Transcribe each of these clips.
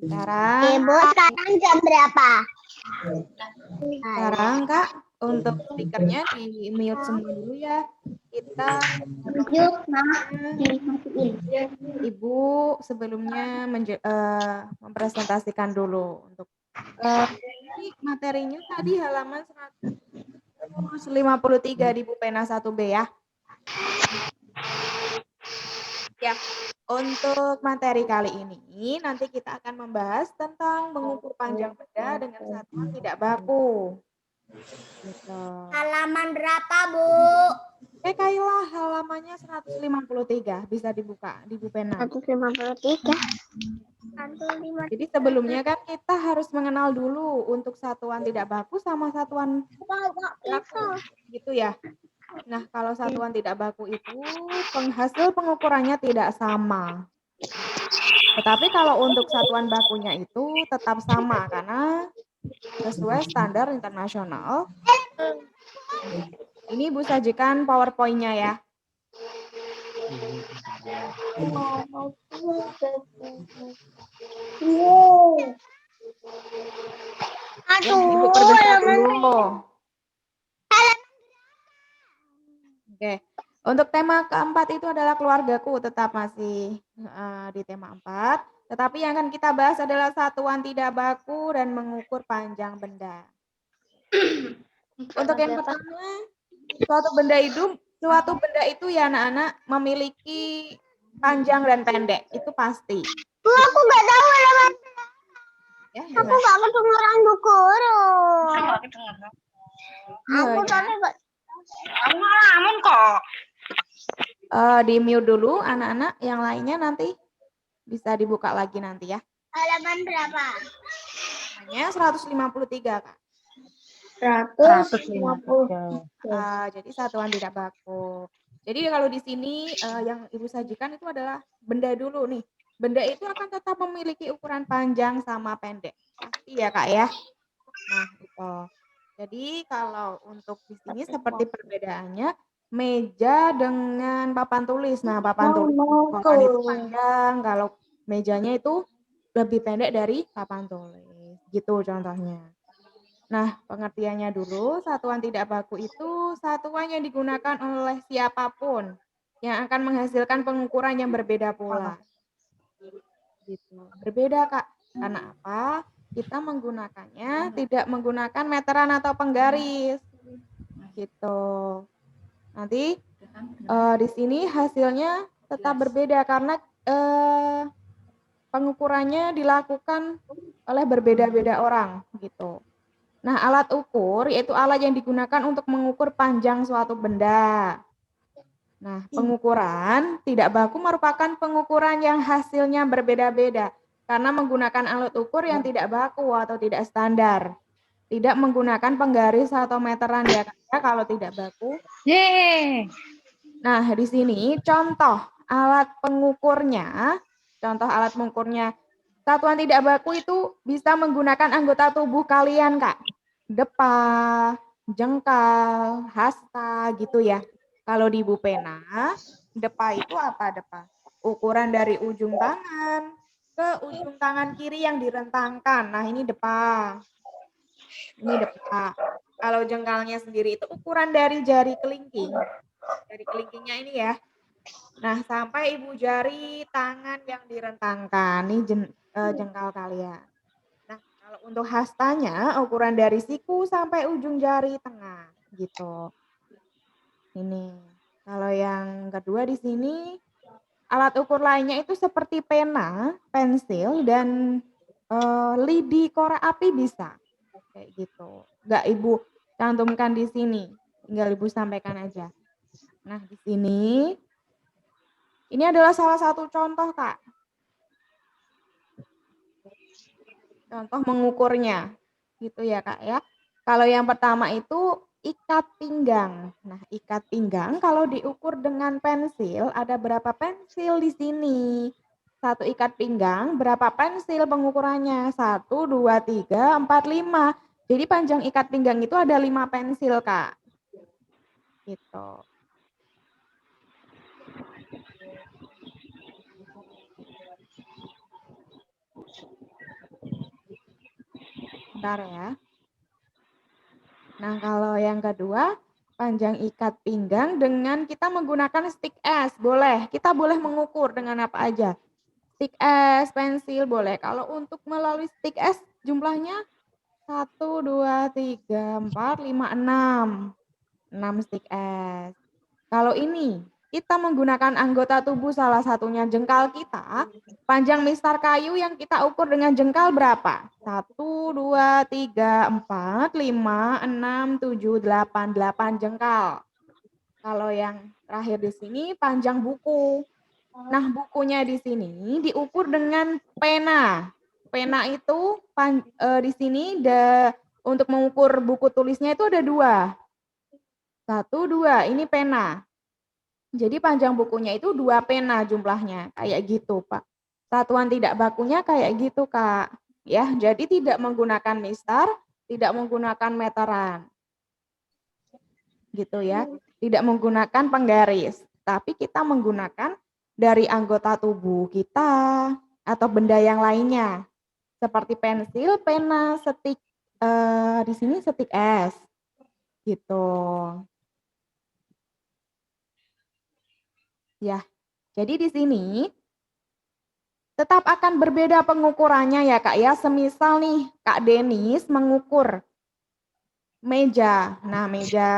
Sekarang, Ibu, sekarang jam berapa? sekarang Kak, untuk speakernya di mute semua dulu ya. Kita Yuk, Mak. Ibu sebelumnya mempresentasikan dulu untuk ini materinya tadi halaman 153 di Bu Pena 1B ya. Ya, untuk materi kali ini nanti kita akan membahas tentang mengukur panjang benda dengan satuan tidak baku. Gitu. Halaman berapa, Bu? Kailah halamannya 153, bisa dibuka di Bu Pena. 153. Jadi sebelumnya kan kita harus mengenal dulu untuk satuan tidak baku sama satuan baku, gitu ya. Nah, kalau satuan tidak baku itu hasil pengukurannya tidak sama. Tetapi kalau untuk satuan bakunya itu tetap sama karena sesuai standar internasional. Ini Ibu sajikan PowerPoint-nya ya. Ya, Ibu perbesar dulu. Oke. Untuk tema keempat itu adalah keluargaku, tetap masih di tema 4. Tetapi yang akan kita bahas adalah satuan tidak baku dan mengukur panjang benda. Untuk yang pertama, suatu benda itu ya anak-anak memiliki panjang dan pendek, itu pasti. Bu, aku nggak tahu halaman. Ya, Aku nggak kedengeran Bu Guru. Aku tadi nggak. Ngalamin kok. Di mute dulu anak-anak, yang lainnya nanti bisa dibuka lagi nanti ya. Halaman berapa? Hanya 153 Kak. 150. Jadi satuan tidak baku. Jadi kalau di sini yang Ibu sajikan itu adalah benda dulu nih. Benda itu akan tetap memiliki ukuran panjang sama pendek. Pasti ya Kak ya. Nah, itu. Jadi kalau untuk di sini seperti perbedaannya meja dengan papan tulis. Nah, papan tulis itu panjang, kalau mejanya itu lebih pendek dari papan tulis. Gitu contohnya. Nah, pengertiannya dulu, satuan tidak baku itu satuan yang digunakan oleh siapapun yang akan menghasilkan pengukuran yang berbeda pula. Gitu. Berbeda, Kak. Karena apa? Kita menggunakannya tidak menggunakan meteran atau penggaris. Gitu. Nanti di sini hasilnya tetap berbeda karena pengukurannya dilakukan oleh berbeda-beda orang gitu. Nah, alat ukur yaitu alat yang digunakan untuk mengukur panjang suatu benda. Nah, pengukuran tidak baku merupakan pengukuran yang hasilnya berbeda-beda karena menggunakan alat ukur yang tidak baku atau tidak standar. Tidak menggunakan penggaris atau meteran ya kalau tidak baku. Nah, di sini contoh alat pengukurnya. Contoh alat pengukurnya. Satuan tidak baku itu bisa menggunakan anggota tubuh kalian, Kak. Depa, jengkal, hasta gitu ya. Kalau di Bu Pena, depa itu apa depa? Ukuran dari ujung tangan ke ujung tangan kiri yang direntangkan. Nah, ini depa. Ini depa. Kalau jengkalnya sendiri itu ukuran dari jari kelingking. Jari kelingkingnya ini ya. Nah, sampai ibu jari tangan yang direntangkan. Ini jengkal kalian. Nah, kalau untuk hastanya ukuran dari siku sampai ujung jari tengah gitu. Ini. Kalau yang kedua di sini alat ukur lainnya itu seperti pena, pensil dan lidi korek api bisa. Kayak gitu. Enggak Ibu cantumkan di sini. Tinggal Ibu sampaikan aja. Nah, di sini ini adalah salah satu contoh, Kak. Contoh mengukurnya. Gitu ya, Kak ya. Kalau yang pertama itu ikat pinggang. Nah, ikat pinggang kalau diukur dengan pensil, ada berapa pensil di sini? Satu ikat pinggang, berapa pensil pengukurannya? 1, 2, 3, 4, 5. Jadi panjang ikat pinggang itu ada 5 pensil, Kak. Gitu. Bentar ya. Nah, kalau yang kedua, panjang ikat pinggang dengan kita menggunakan stick es. Boleh, kita boleh mengukur dengan apa aja. Stick es, pensil boleh. Kalau untuk melalui stick es jumlahnya 1, 2, 3, 4, 5, 6. 6 stick es. Kalau ini, kita menggunakan anggota tubuh salah satunya jengkal kita, panjang mistar kayu yang kita ukur dengan jengkal berapa? 1, 2, 3, 4, 5, 6, 7, 8, 8 jengkal. Kalau yang terakhir di sini panjang buku. Nah, bukunya di sini diukur dengan pena. Pena itu di sini untuk mengukur buku tulisnya itu ada 2. 1, 2, ini pena. Jadi panjang bukunya itu 2 pena jumlahnya, kayak gitu, Pak. Satuan tidak bakunya kayak gitu, Kak. Ya, jadi tidak menggunakan mistar, tidak menggunakan meteran. Gitu ya. Tidak menggunakan penggaris, tapi kita menggunakan dari anggota tubuh kita atau benda yang lainnya. Seperti pensil, pena, stik di sini stik es. Gitu. Ya. Jadi di sini tetap akan berbeda pengukurannya ya Kak ya. Semisal nih Kak Denis mengukur meja. Nah, meja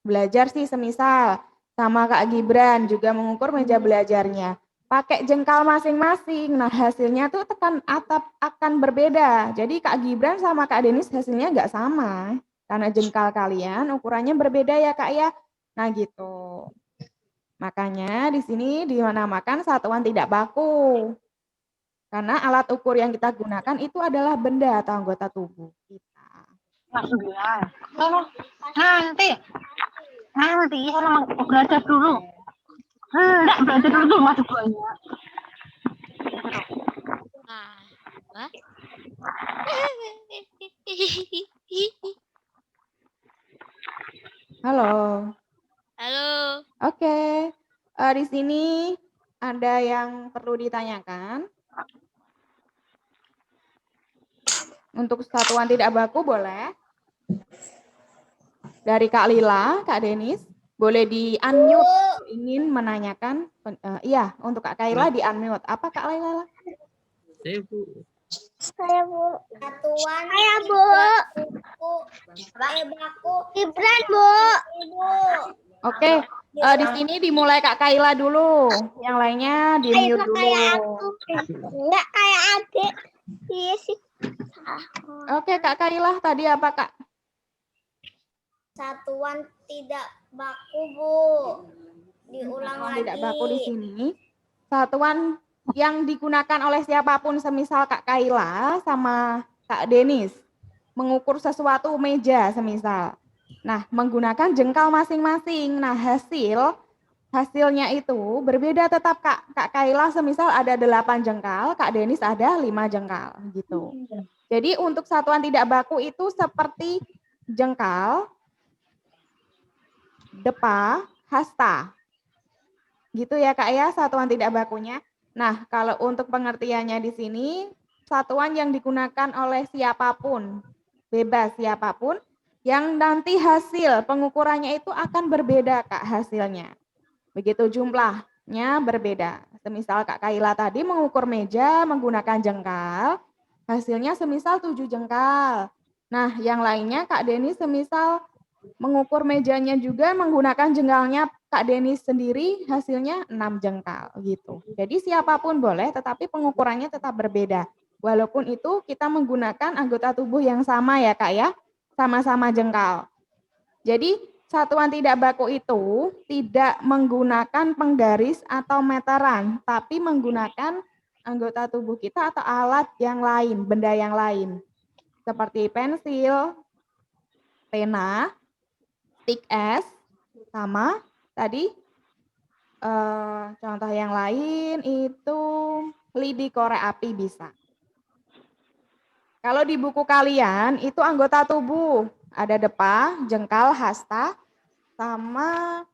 belajar sih semisal sama Kak Gibran juga mengukur meja belajarnya. Pakai jengkal masing-masing. Nah, hasilnya tuh tekan atap akan berbeda. Jadi Kak Gibran sama Kak Denis hasilnya nggak sama. Karena jengkal kalian ukurannya berbeda ya Kak ya. Nah, gitu. Makanya di sini dinamakan satuan tidak baku. Karena alat ukur yang kita gunakan itu adalah benda atau anggota tubuh kita. Nanti saya belajar dulu. Enggak, belajar dulu tuh masih banyak. Halo. Halo. Oke. Di sini ada yang perlu ditanyakan? Untuk satuan tidak baku boleh. Dari Kak Lila, Kak Denis, boleh di-unmute ingin menanyakan. Iya, untuk Kak Kaila di-unmute. Apa Kak Laila? Saya Bu. Saya Bu. Satuan. Saya Bu. Baku. Gibran Bu. Oke. Di sini dimulai Kak Kaila dulu. Yang lainnya di-mute dulu. Kayak aku. Enggak kayak adik. Iya sih. Oke, Kak Kaila tadi apa Kak? Satuan tidak baku Bu. Diulang Satuan lagi. tidak baku di sini. Satuan yang digunakan oleh siapapun semisal Kak Kaila sama Kak Denis mengukur sesuatu meja semisal. Nah, menggunakan jengkal masing-masing. Nah, hasilnya itu berbeda tetap Kak Kaila semisal ada 8 jengkal, Kak Denis ada 5 jengkal gitu. Jadi untuk satuan tidak baku itu seperti jengkal, depa, hasta. Gitu ya Kak ya, satuan tidak bakunya. Nah, kalau untuk pengertiannya di sini, satuan yang digunakan oleh siapapun, bebas siapapun, yang nanti hasil pengukurannya itu akan berbeda Kak hasilnya. Begitu jumlahnya berbeda. Semisal Kak Kaila tadi mengukur meja menggunakan jengkal, hasilnya semisal 7 jengkal. Nah, yang lainnya Kak Denis semisal mengukur mejanya juga menggunakan jengkalnya Kak Denis sendiri, hasilnya 6 jengkal gitu. Jadi siapapun boleh, tetapi pengukurannya tetap berbeda. Walaupun itu kita menggunakan anggota tubuh yang sama ya Kak ya, sama-sama jengkal. Jadi satuan tidak baku itu tidak menggunakan penggaris atau meteran, tapi menggunakan anggota tubuh kita atau alat yang lain, benda yang lain. Seperti pensil, pena, stick es, sama tadi contoh yang lain itu lidi korek api bisa. Kalau di buku kalian itu anggota tubuh, ada depa, jengkal, hasta, sama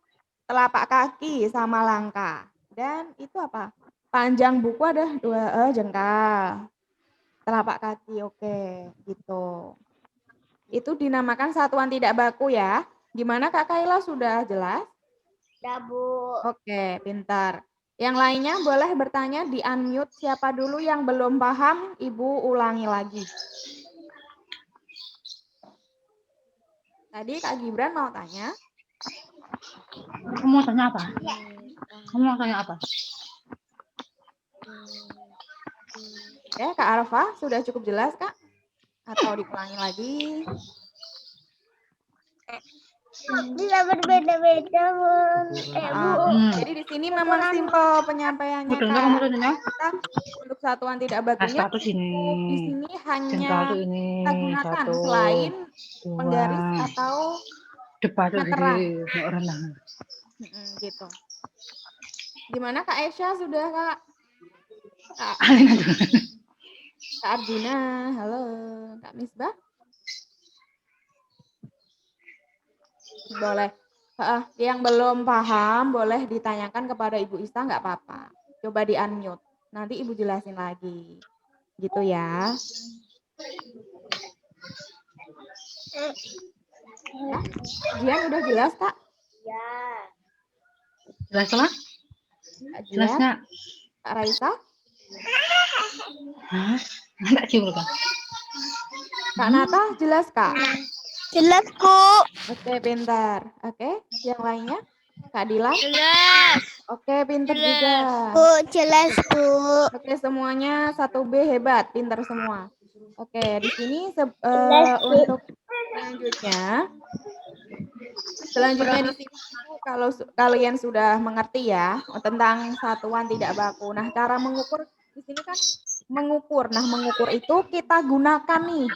telapak kaki, sama langkah. Dan itu apa? Panjang buku ada 2 jengkal. Telapak kaki, oke, gitu. Itu dinamakan satuan tidak baku ya. Gimana Kak Kaila, sudah jelas? Dah, Bu. Oke, pintar. Yang lainnya boleh bertanya di unmute. Siapa dulu yang belum paham, Ibu ulangi lagi. Tadi Kak Gibran mau tanya. Kamu mau tanya apa? Kamu mau tanya apa? Ya, Kak Arfa, sudah cukup jelas Kak? Atau diulangi lagi? Bisa berbeda-beda, Bun. Bu. Jadi di sini memang simpel penyampaiannya Betul, Kak. kamu tanya? Kita untuk satuan tidak bakunya Satu sini. di sini hanya Satu ini. kita gunakan Satu. selain Dua. penggaris atau Depan tuh meteran. gede. Renang. Gitu. Gimana Kak Aisyah, sudah Kak? Kak Arjuna, halo. Kak Misbah? Boleh. Yang belum paham boleh ditanyakan kepada Ibu Ista, nggak apa-apa. Coba di unmute. Nanti Ibu jelasin lagi. Gitu ya. Ya, Jian udah jelas Kak? Ya. Jelas lah? Kak Jelas Jian? nggak? Kak Raisa? Hah? Nggak cium kan? Kak Nata, jelas Kak? Jelas, Bu. Oke, pintar. Oke, yang lainnya? Kak Dilan? Jelas. Oke, pintar juga. Bu, jelas, Bu. Oke, semuanya 1B hebat, pintar semua. Oke, di sini untuk selanjutnya di sini kalau kalian sudah mengerti ya tentang satuan tidak baku. Nah, cara mengukur di sini kan mengukur. Nah, mengukur itu kita gunakan nih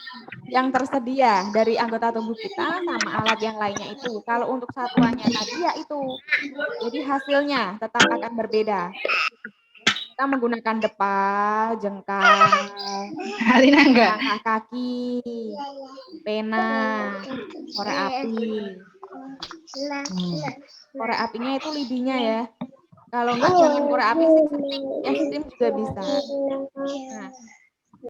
yang tersedia dari anggota tubuh kita sama alat yang lainnya itu. Kalau untuk satuannya tadi ya itu. Jadi hasilnya tetap akan berbeda. Kita menggunakan depa, jengkal, Alina enggak? langkah kaki, pena, korek api. Korek apinya itu lidinya ya. Kalau enggak jangan korek api, ekstrim juga bisa. Nah,